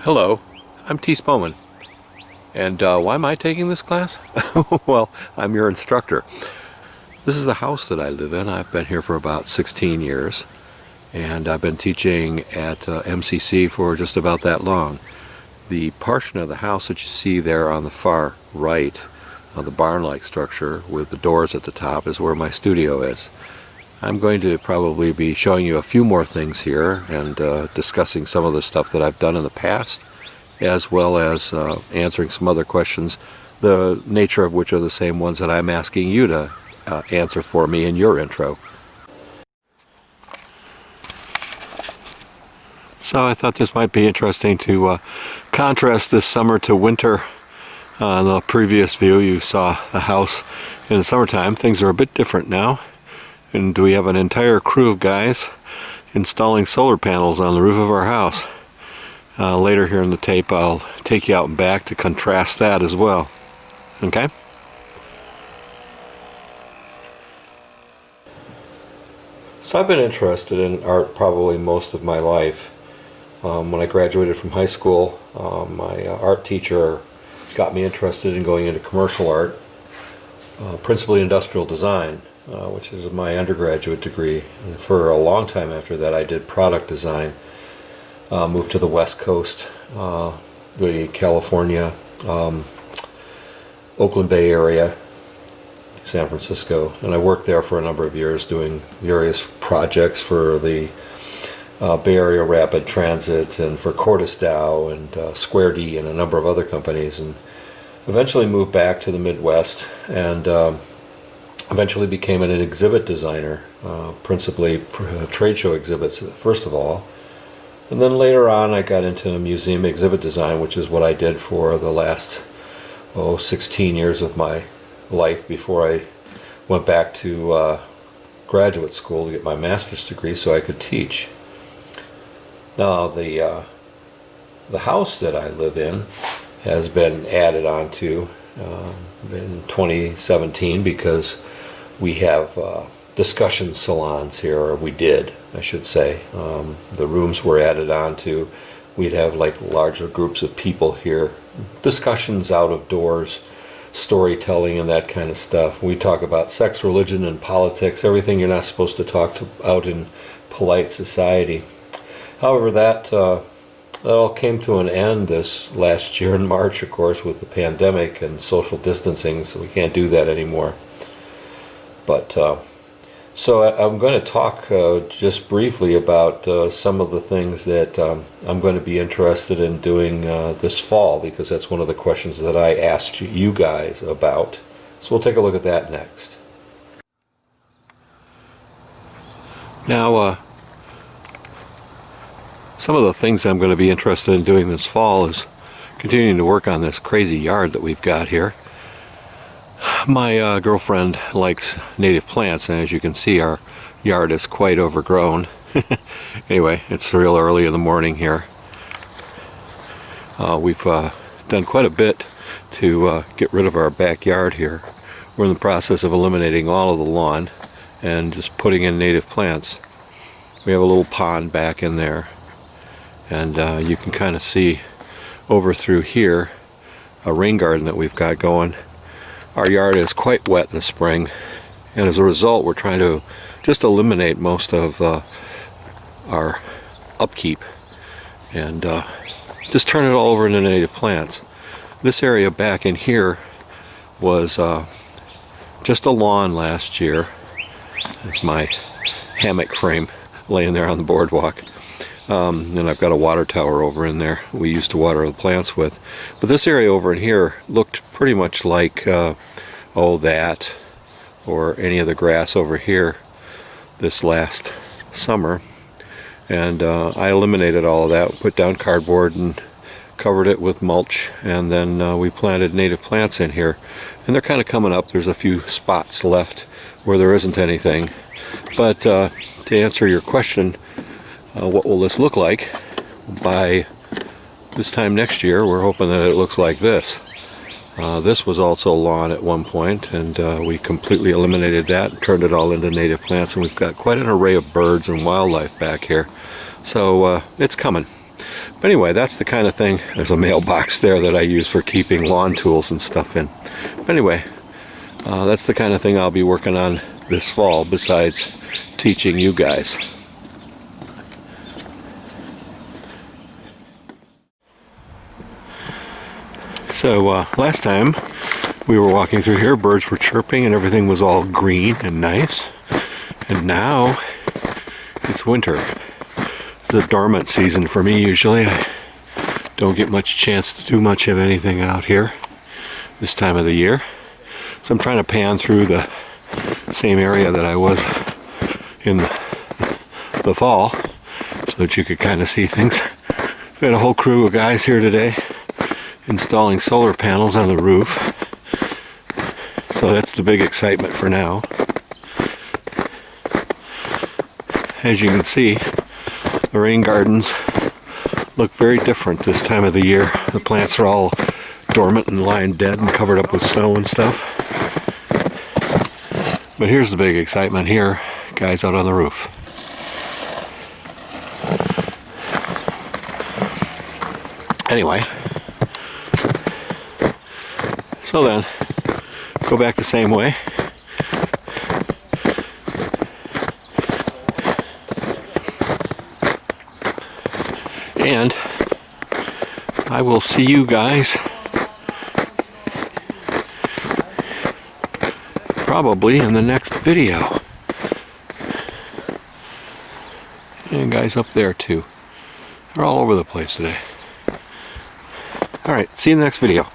Hello, I'm Teece and why am I taking this class? Well, I'm your instructor. This is the house that I live in. I've been here for about 16 years, and I've been teaching at MCC for just about that long. The portion of the house that you see there on the far right, the barn-like structure with the doors at the top, is where my studio is. I'm going to probably be showing you a few more things here and discussing some of the stuff that I've done in the past, as well as answering some other questions, the nature of which are the same ones that I'm asking you to answer for me in your intro. So I thought this might be interesting to contrast this summer to winter. In the previous view you saw the house in the summertime. Things are a bit different now. And we have an entire crew of guys installing solar panels on the roof of our house. Later here in the tape I'll take you out and back to contrast that as well. Okay? So I've been interested in art probably most of my life. When I graduated from high school, my art teacher got me interested in going into commercial art, principally industrial design. Which is my undergraduate degree. And for a long time after that I did product design. Moved to the West Coast, the California, Oakland Bay area, San Francisco, and I worked there for a number of years doing various projects for the Bay Area Rapid Transit and for Cordis Dow and Square D and a number of other companies, and eventually moved back to the Midwest and eventually became an exhibit designer, principally trade show exhibits first of all, and then later on I got into museum exhibit design, which is what I did for the last 16 years of my life before I went back to graduate school to get my master's degree so I could teach. Now the house that I live in has been added on to in 2017 because we have discussion salons here, or we did, I should say. The rooms were added on to. We'd have like larger groups of people here, discussions out of doors, storytelling and that kind of stuff. We talk about sex, religion, and politics, everything you're not supposed to talk out in polite society. However, that all came to an end this last year in March, of course, with the pandemic and social distancing, so we can't do that anymore. But so I'm going to talk just briefly about some of the things that I'm going to be interested in doing this fall, because that's one of the questions that I asked you guys about. So we'll take a look at that next. Now, some of the things I'm going to be interested in doing this fall is continuing to work on this crazy yard that we've got here. My girlfriend likes native plants, and as you can see our yard is quite overgrown. Anyway, it's real early in the morning here. We've done quite a bit to get rid of our backyard here. We're in the process of eliminating all of the lawn and just putting in native plants. We have a little pond back in there, and you can kind of see over through here a rain garden that we've got going. Our yard is quite wet in the spring, and as a result we're trying to just eliminate most of our upkeep and just turn it all over into native plants. This area back in here was just a lawn last year. There's my hammock frame laying there on the boardwalk. And I've got a water tower over in there we used to water the plants with. But this area over in here looked pretty much like that or any of the grass over here this last summer. And I eliminated all of that, put down cardboard and covered it with mulch, and then we planted native plants in here. And they're kind of coming up. There's a few spots left where there isn't anything. But to answer your question, what will this look like? By this time next year, we're hoping that it looks like this. This was also lawn at one point, and we completely eliminated that and turned it all into native plants, and we've got quite an array of birds and wildlife back here. So it's coming. But anyway, that's the kind of thing. There's a mailbox there that I use for keeping lawn tools and stuff in. But anyway, that's the kind of thing I'll be working on this fall, besides teaching you guys. So last time we were walking through here, birds were chirping and everything was all green and nice. And now it's winter. It's a dormant season for me usually. I don't get much chance to do much of anything out here this time of the year. So I'm trying to pan through the same area that I was in the fall so that you could kind of see things. We had a whole crew of guys here today installing solar panels on the roof. So that's the big excitement for now. As you can see, the rain gardens look very different this time of the year. The plants are all dormant and lying dead and covered up with snow and stuff. But here's the big excitement here, guys out on the roof. Anyway, so then, go back the same way. And I will see you guys probably in the next video. And guys up there too. They're all over the place today. Alright, see you in the next video.